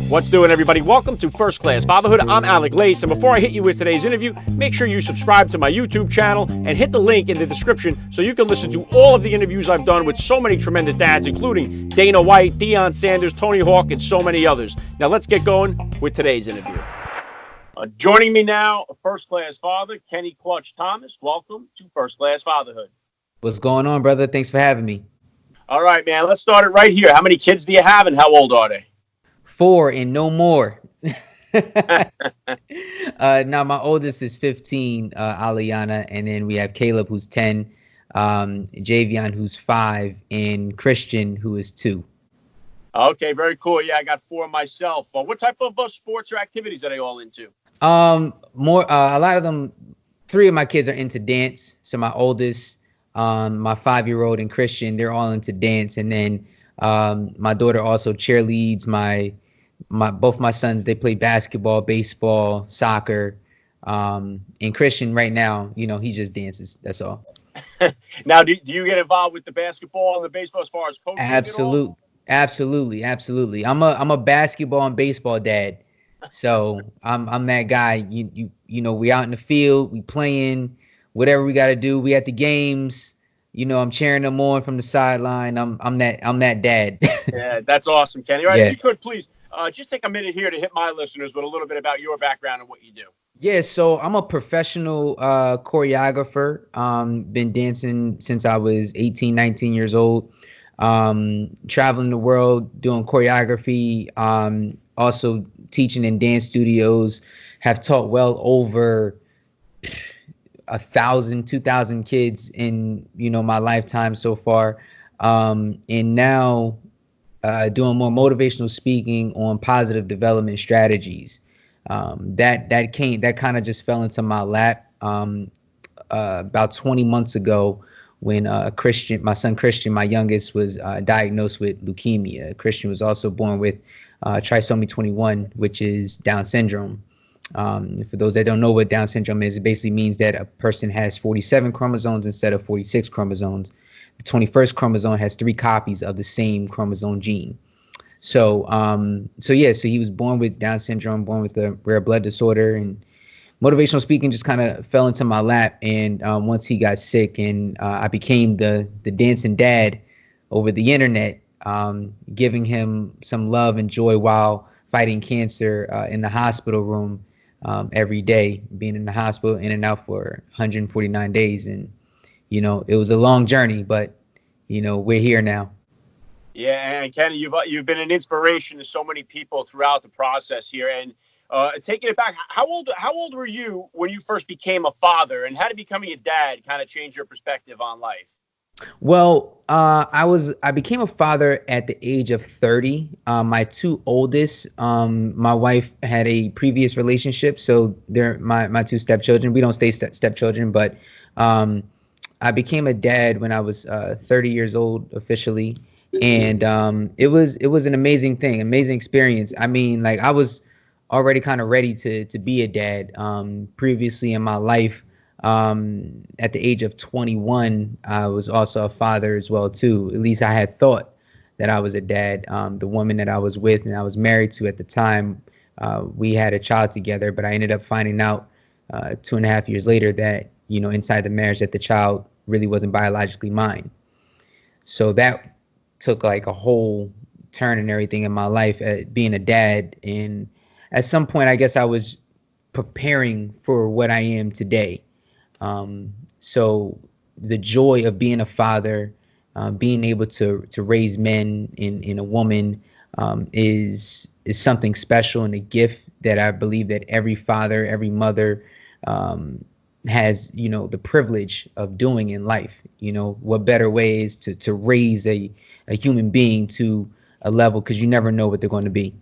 What's doing, everybody? Welcome to First Class Fatherhood. I'm Alec, and before I hit you with today's interview, make sure you subscribe to my YouTube channel and hit the link in the description so you can listen to all of the interviews I've done with so many tremendous dads, including Dana White, Deion Sanders, Tony Hawk, and so many others. Now let's get going with today's interview. Joining me now, a First Class Father, Kenny Clutch Thomas. Welcome to First Class Fatherhood. What's going on, brother? Thanks for having me. All right, man. Let's start it right here. How many kids do you have, and how old are they? 4 and no more. Now my oldest is 15, Aliana, and then we have Caleb, who's 10, Javion, who's 5, and Christian, who is 2. Okay, very cool. Yeah, I got 4 myself. What type of sports or activities are they all into? A lot of them. 3 of my kids are into dance. So my oldest, my 5-year-old, and Christian, they're all into dance, and then my daughter also cheerleads. Both my sons, they play basketball, baseball, soccer, and Christian right now, he just dances. That's all. Now, do you get involved with the basketball and the baseball as far as coaching? Absolutely. I'm a basketball and baseball dad, so I'm that guy. We out in the field, we playing, whatever we got to do. We at the games. I'm cheering them on from the sideline. I'm that dad. Yeah, that's awesome, Kenny. All right, Yeah. If you could please just take a minute here to hit my listeners with a little bit about your background and what you do. Yeah, so I'm a professional choreographer. Been dancing since I was 18, 19 years old. Traveling the world doing choreography. Also teaching in dance studios. Have taught well over 1,000, 2,000 kids in my lifetime so far. And now doing more motivational speaking on positive development strategies. That kind of just fell into my lap about 20 months ago when my son Christian, my youngest, was diagnosed with leukemia. Christian was also born with trisomy 21, which is Down syndrome. For those that don't know what Down syndrome is, it basically means that a person has 47 chromosomes instead of 46 chromosomes. The 21st chromosome has 3 copies of the same chromosome gene. So he was born with Down syndrome, born with a rare blood disorder, and motivational speaking just kind of fell into my lap. And once he got sick, and I became the dancing dad over the internet, giving him some love and joy while fighting cancer in the hospital room every day, being in the hospital in and out for 149 days. And it was a long journey, but we're here now. Yeah, and Kenny, you've been an inspiration to so many people throughout the process here. And taking it back, how old were you when you first became a father, and how did becoming a dad kind of change your perspective on life? Well, I became a father at the age of 30. My 2 oldest, my wife had a previous relationship, so they're my 2 stepchildren. We don't stay stepchildren, but I became a dad when I was 30 years old officially, and it was an amazing thing, amazing experience. I mean, like, I was already kind of ready to be a dad. Previously in my life, at the age of 21, I was also a father as well too. At least I had thought that I was a dad. The woman that I was with and I was married to at the time, we had a child together, but I ended up finding out 2.5 years later that inside the marriage, that the child really wasn't biologically mine. So that took like a whole turn and everything in my life at being a dad. And at some point, I guess I was preparing for what I am today. So the joy of being a father, being able to raise men in a woman, is something special, and a gift that I believe that every father, every mother, has, the privilege of doing in life. What better way is to raise a human being to a level, because you never know what they're going to be.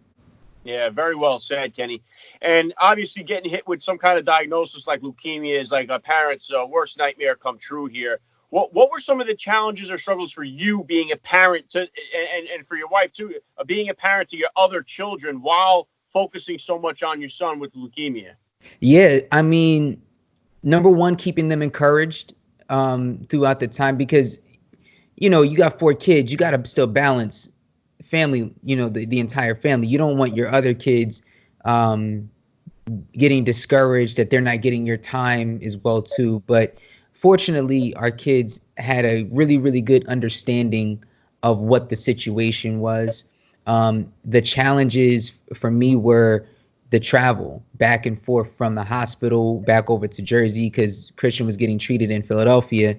Yeah, very well said, Kenny. And obviously getting hit with some kind of diagnosis like leukemia is like a parent's worst nightmare come true here. What were some of the challenges or struggles for you being a parent to, and for your wife too, being a parent to your other children while focusing so much on your son with leukemia? Yeah, I mean, number one, keeping them encouraged throughout the time, because you got 4 kids, you got to still balance family, the entire family. You don't want your other kids getting discouraged that they're not getting your time as well too. But fortunately, our kids had a really, really good understanding of what the situation was. The challenges for me were the travel back and forth from the hospital back over to Jersey, because Christian was getting treated in Philadelphia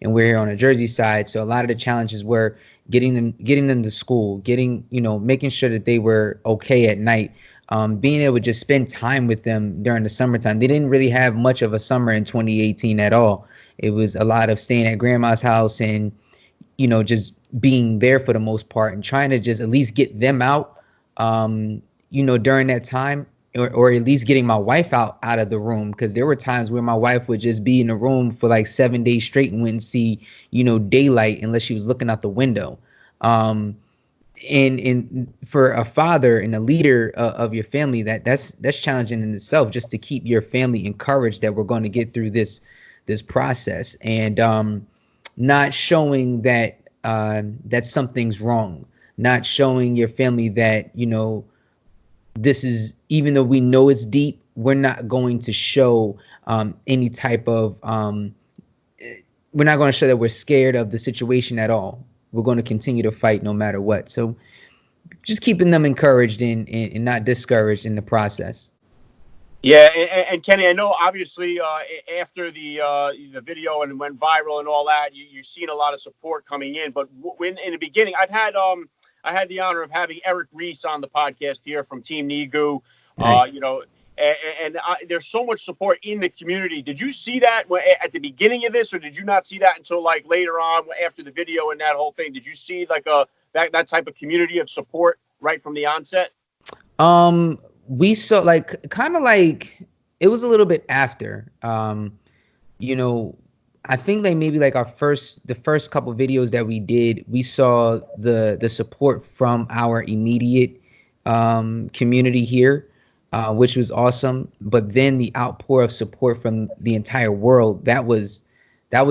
and we're here on the Jersey side. So a lot of the challenges were getting them to school, making sure that they were okay at night, being able to just spend time with them during the summertime. They didn't really have much of a summer in 2018 at all. It was a lot of staying at grandma's house and, just being there for the most part and trying to just at least get them out, during that time, or at least getting my wife out of the room, because there were times where my wife would just be in the room for like 7 days straight and wouldn't see, daylight unless she was looking out the window. And for a father and a leader of your family, that's challenging in itself, just to keep your family encouraged that we're going to get through this process, and not showing that that something's wrong, not showing your family that this is, even though we know it's deep, we're not going to show any type of we're not going to show that we're scared of the situation at all. We're going to continue to fight no matter what. So just keeping them encouraged and not discouraged in the process. Yeah, and Kenny, I know obviously after the video and went viral and all that, you've seen a lot of support coming in. But when in the beginning, I had the honor of having Eric Reese on the podcast here from Team Nigu. Nice. And there's so much support in the community. Did you see that at the beginning of this, or did you not see that until like later on after the video and that whole thing? Did you see like that type of community of support right from the onset? We saw kind of like it was a little bit after. I think like maybe like the first couple videos that we did, we saw the support from our immediate community here, which was awesome. But then the outpour of support from the entire world, that was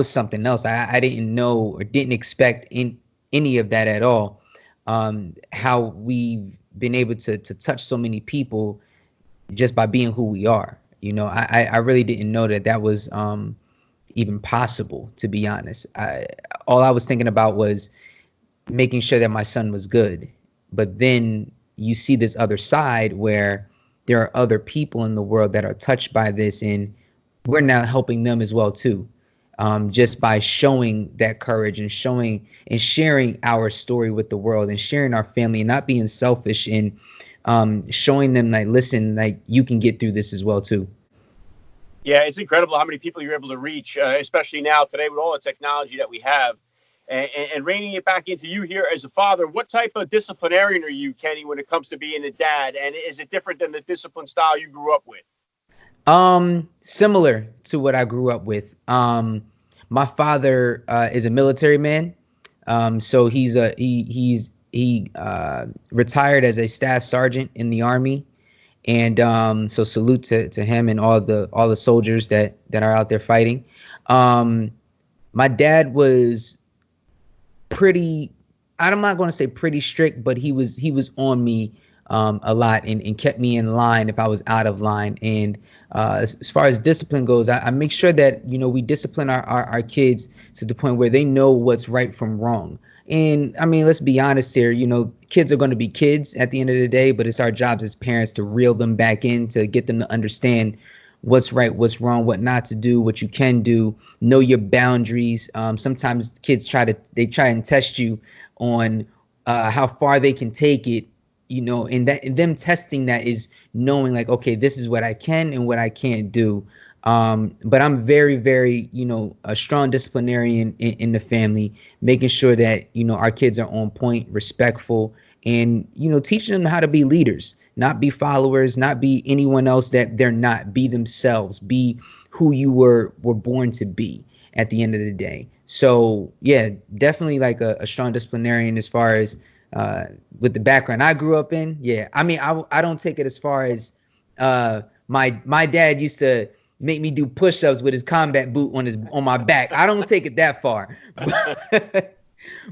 something else. I didn't know or didn't expect any of that at all. How we've been able to touch so many people just by being who we are. I really didn't know that was even possible, to be honest. All I was thinking about was making sure that my son was good. But then you see this other side where there are other people in the world that are touched by this, and we're now helping them as well too. Just by showing that courage and showing and sharing our story with the world and sharing our family and not being selfish, and showing them like, listen, like you can get through this as well too. Yeah, it's incredible how many people you're able to reach, especially now today with all the technology that we have. And reining it back into you here as a father, what type of disciplinarian are you, Kenny, when it comes to being a dad? And is it different than the discipline style you grew up with? Similar to what I grew up with. My father is a military man. So he retired as a staff sergeant in the Army. And so salute to him and all the soldiers that are out there fighting. My dad was pretty, I'm not going to say pretty strict, but he was on me a lot and kept me in line if I was out of line. And as far as discipline goes, I make sure that we discipline our kids to the point where they know what's right from wrong. And I mean, let's be honest here, kids are going to be kids at the end of the day, but it's our jobs as parents to reel them back in, to get them to understand what's right, what's wrong, what not to do, what you can do, know your boundaries. Sometimes kids try and test you on how far they can take it, and them testing that is knowing like, okay, this is what I can and what I can't do. But I'm very, very, a strong disciplinarian in the family, making sure that, our kids are on point, respectful, and, teaching them how to be leaders, not be followers, not be anyone else that they're not, be themselves, be who you were born to be at the end of the day. So yeah, definitely like a strong disciplinarian as far as, with the background I grew up in. Yeah. I mean, I don't take it as far as, my dad used to make me do push-ups with his combat boot on my back. I don't take it that far,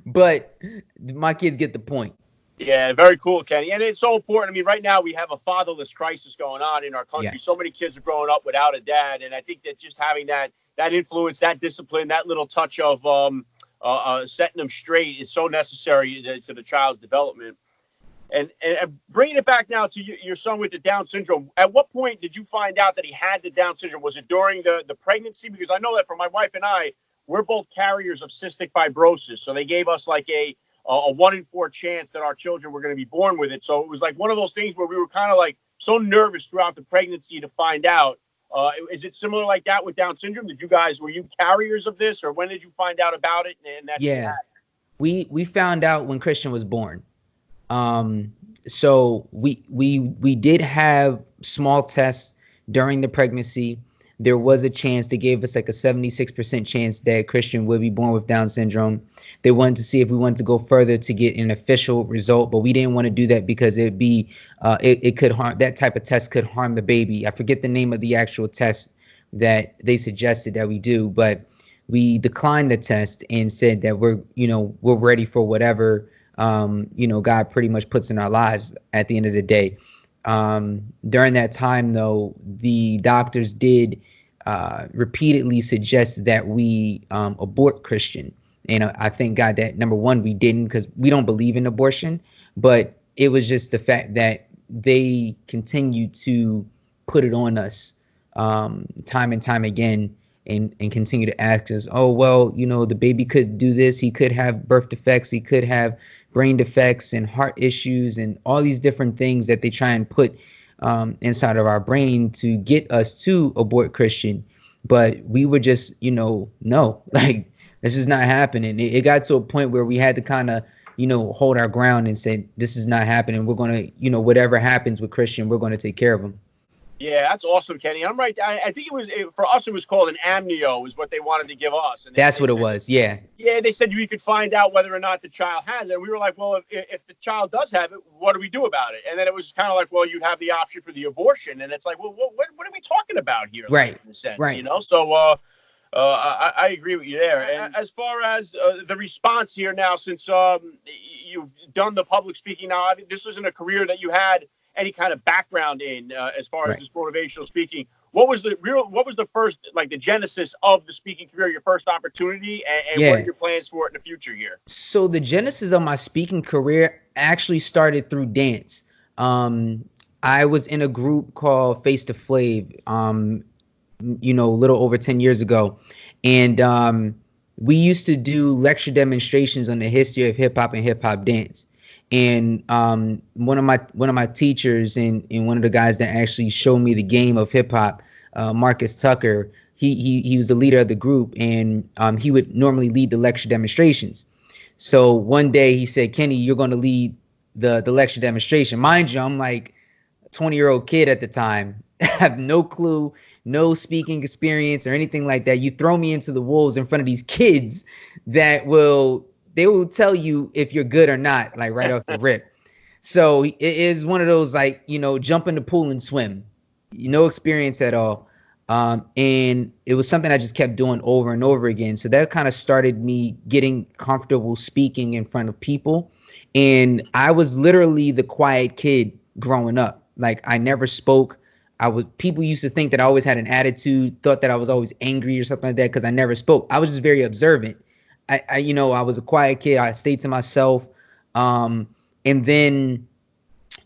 but my kids get the point. Yeah, very cool, Kenny. And it's so important. I mean, right now we have a fatherless crisis going on in our country. So Yes. many kids are growing up without a dad, and I think that just having that influence, that discipline, that little touch of setting them straight is so necessary to the child's development. And bringing it back now to your son with the Down syndrome, at what point did you find out that he had the Down syndrome? Was it during the pregnancy? Because I know that for my wife and I, we're both carriers of cystic fibrosis. So they gave us like a 1 in 4 chance that our children were going to be born with it. So it was like one of those things where we were kind of like so nervous throughout the pregnancy to find out. Is it similar like that with Down syndrome? Were you carriers of this, or when did you find out about it and that you had Yeah. We found out when Christian was born. So we did have small tests during the pregnancy. There was a chance. They gave us like a 76% chance that Christian would be born with Down syndrome. They wanted to see if we wanted to go further to get an official result, but we didn't want to do that because it could harm. That type of test could harm the baby. I forget the name of the actual test that they suggested that we do, but we declined the test and said that we're ready for whatever God pretty much puts in our lives at the end of the day. During that time, though, the doctors did repeatedly suggest that we abort Christian. And I thank God that, number one, we didn't, because we don't believe in abortion. But it was just the fact that they continued to put it on us time and time again, and continue to ask us, oh, well, the baby could do this. He could have birth defects. He could have brain defects and heart issues and all these different things that they try and put inside of our brain to get us to abort Christian. But we were just, no, like, this is not happening. It got to a point where we had to kind of, hold our ground and say, this is not happening. We're going to, whatever happens with Christian, we're going to take care of him. Yeah, that's awesome, Kenny. I'm right. I think for us, it was called an amnio, is what they wanted to give us. And That's what it was. Yeah. Yeah, they said we could find out whether or not the child has it. And we were like, well, if the child does have it, what do we do about it? And then it was kind of like, well, you'd have the option for the abortion. And it's like, well, what are we talking about here? Right. Like, in a sense, Right. So I agree with you there. And as far as the response here now, since you've done the public speaking now, this wasn't a career that you had any kind of background in as far as this motivational speaking. What was the first, like, the genesis of the speaking career, your first opportunity, and what are your plans for it in the future here? So the genesis of my speaking career actually started through dance. I was in a group called Face to Flav, a little over 10 years ago. And we used to do lecture demonstrations on the history of hip hop and hip hop dance. And one of my teachers and one of the guys that actually showed me the game of hip hop, Marcus Tucker, he was the leader of the group, and he would normally lead the lecture demonstrations. So one day he said, Kenny, you're going to lead the lecture demonstration. Mind you, I'm like a 20-year-old kid at the time. I have no clue, no speaking experience or anything like that. You throw me into the wolves in front of these kids that they will tell you if you're good or not, like right off the rip. So it is one of those, like, jump in the pool and swim, no experience at all. And it was something I just kept doing over and over again. So that kind of started me getting comfortable speaking in front of people. And I was literally the quiet kid growing up. Like, I never spoke. People used to think that I always had an attitude, thought that I was always angry or something like that because I never spoke. I was just very observant. I was a quiet kid. I stayed to myself. And then,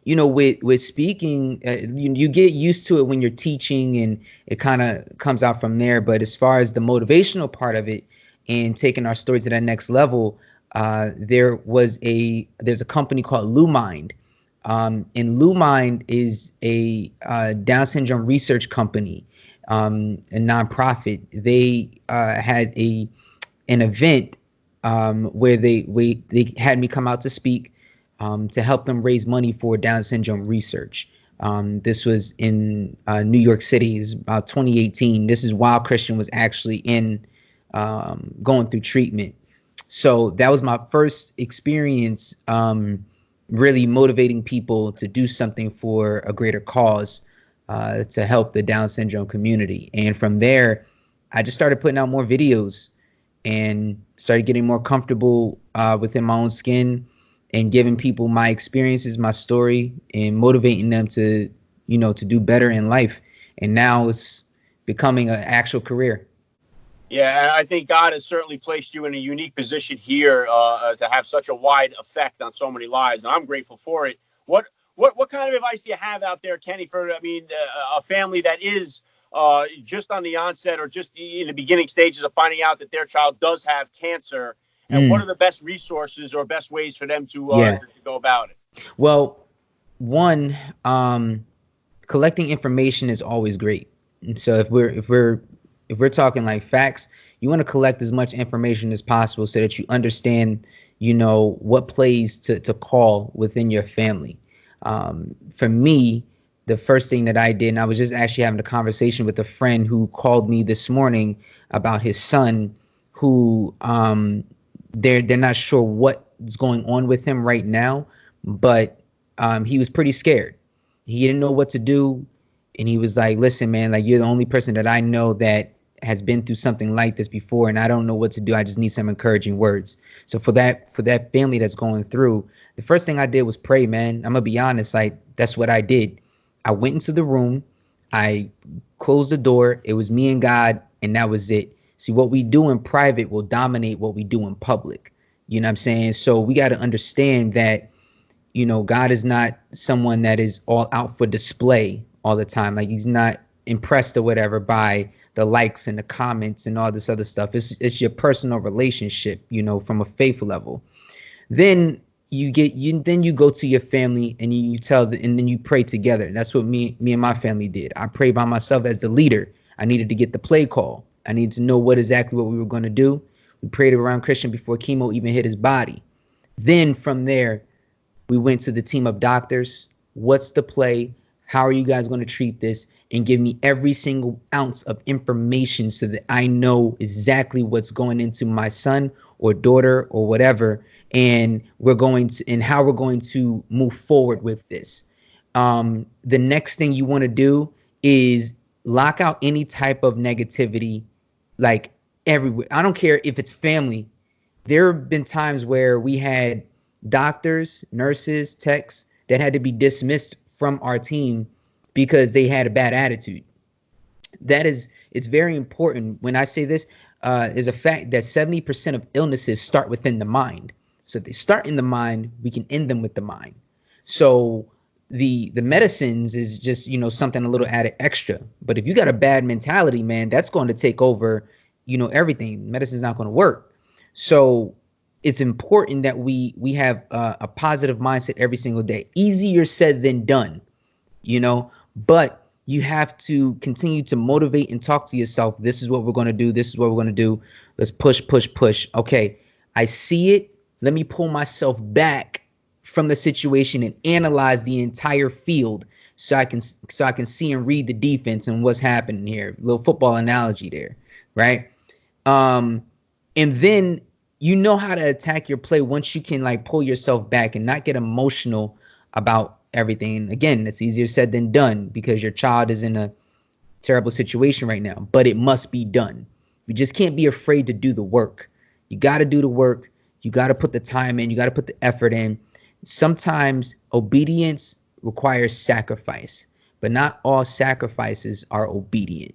with speaking, you get used to it when you're teaching, and it kind of comes out from there. But as far as the motivational part of it and taking our story to that next level, there's a company called LuMind. And LuMind is a Down syndrome research company, a nonprofit. They had an event where they had me come out to speak to help them raise money for Down syndrome research. This was in New York City. It was about 2018. This is while Christian was actually going through treatment. So that was my first experience really motivating people to do something for a greater cause to help the Down syndrome community. And from there, I just started putting out more videos and started getting more comfortable within my own skin and giving people my experiences, my story, and motivating them to, to do better in life. And now it's becoming an actual career. Yeah, and I think God has certainly placed you in a unique position here to have such a wide effect on so many lives, and I'm grateful for it. What kind of advice do you have out there, Kenny, for a family that is just on the onset or just in the beginning stages of finding out that their child does have cancer, and what are the best resources or best ways for them to go about it? Well, one, collecting information is always great. And so if we're talking like facts, you want to collect as much information as possible so that you understand, what plays to call within your family. For me, the first thing that I did, and I was just actually having a conversation with a friend who called me this morning about his son, who they're not sure what's going on with him right now, but he was pretty scared. He didn't know what to do, and he was like, "Listen, man, like you're the only person that I know that has been through something like this before, and I don't know what to do. I just need some encouraging words." So for that family that's going through, the first thing I did was pray, man. I'm gonna be honest, like that's what I did. I went into the room, I closed the door. It was me and God, and that was it. See, what we do in private will dominate what we do in public. You know what I'm saying? So we got to understand that, God is not someone that is all out for display all the time. Like he's not impressed or whatever by the likes and the comments and all this other stuff. It's your personal relationship, from a faith level. Then you go to your family and you and then you pray together. That's what me and my family did. I prayed by myself as the leader. I needed to get the play call. I needed to know what we were going to do. We prayed around Christian before chemo even hit his body. Then from there, we went to the team of doctors. What's the play? How are you guys going to treat this? And give me every single ounce of information so that I know exactly what's going into my son or daughter or whatever, and how we're going to move forward with this. The next thing you want to do is lock out any type of negativity, like everywhere. I don't care if it's family. There have been times where we had doctors, nurses, techs that had to be dismissed from our team because they had a bad attitude. It's very important. When I say this, is a fact that 70% of illnesses start within the mind. So if they start in the mind, we can end them with the mind. So the medicines is just, something a little added extra. But if you got a bad mentality, man, that's going to take over, everything. Medicine's not going to work. So it's important that we have a positive mindset every single day. Easier said than done, but you have to continue to motivate and talk to yourself. This is what we're going to do. This is what we're going to do. Let's push, push, push. Okay, I see it. Let me pull myself back from the situation and analyze the entire field so I can see and read the defense and what's happening here. A little football analogy there, right? And then you know how to attack your play once you can like pull yourself back and not get emotional about everything. Again, it's easier said than done because your child is in a terrible situation right now, but it must be done. You just can't be afraid to do the work. You got to do the work. You got to put the time in. You got to put the effort in. Sometimes obedience requires sacrifice, but not all sacrifices are obedient.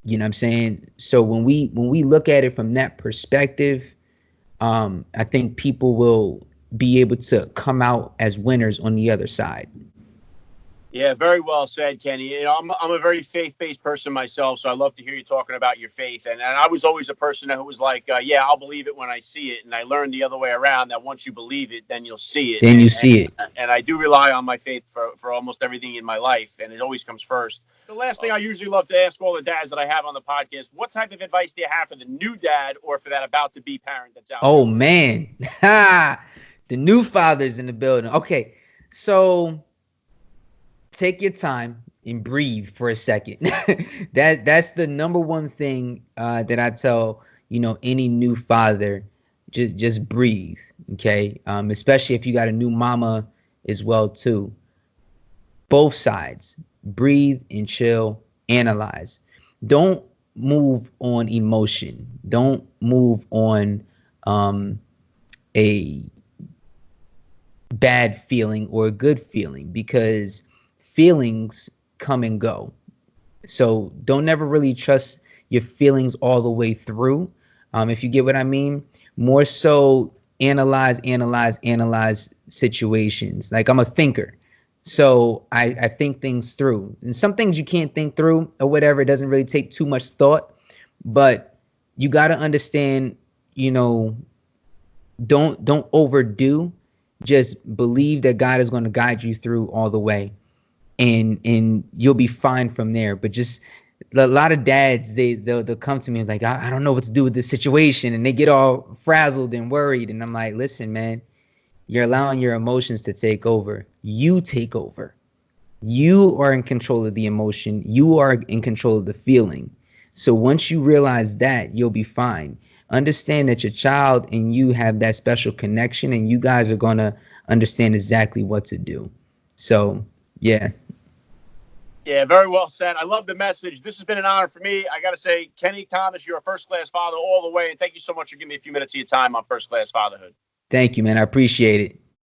You know what I'm saying? So when we look at it from that perspective, I think people will be able to come out as winners on the other side. Yeah, very well said, Kenny. I'm a very faith-based person myself, so I love to hear you talking about your faith. And I was always a person who was like, yeah, I'll believe it when I see it. And I learned the other way around that once you believe it, then you'll see it. And I do rely on my faith for almost everything in my life, and it always comes first. The last thing I usually love to ask all the dads that I have on the podcast, what type of advice do you have for the new dad or for that about-to-be parent that's out there? Oh, man. The new fathers in the building. Okay, so take your time and breathe for a second. That's the number one thing that I tell any new father. Just breathe, okay? Especially if you got a new mama as well too. Both sides, breathe and chill, analyze. Don't move on emotion. Don't move on a bad feeling or a good feeling, because feelings come and go. So don't never really trust your feelings all the way through. If you get what I mean, more so analyze situations. Like, I'm a thinker. So I think things through. And some things you can't think through or whatever. It doesn't really take too much thought. But you got to understand, you know, don't overdo. Just believe that God is going to guide you through all the way, and you'll be fine from there. But just a lot of dads, they'll come to me like, I don't know what to do with this situation, and they get all frazzled and worried, and I'm like, listen, man, you're allowing your emotions to take over. You take over. You are in control of the emotion. You are in control of the feeling. So once you realize that, you'll be fine. Understand that your child and you have that special connection, and you guys are going to understand exactly what to do. So, yeah. Yeah, very well said. I love the message. This has been an honor for me. I got to say, Kenny Thomas, you're a first-class father all the way. And thank you so much for giving me a few minutes of your time on First Class Fatherhood. Thank you, man. I appreciate it.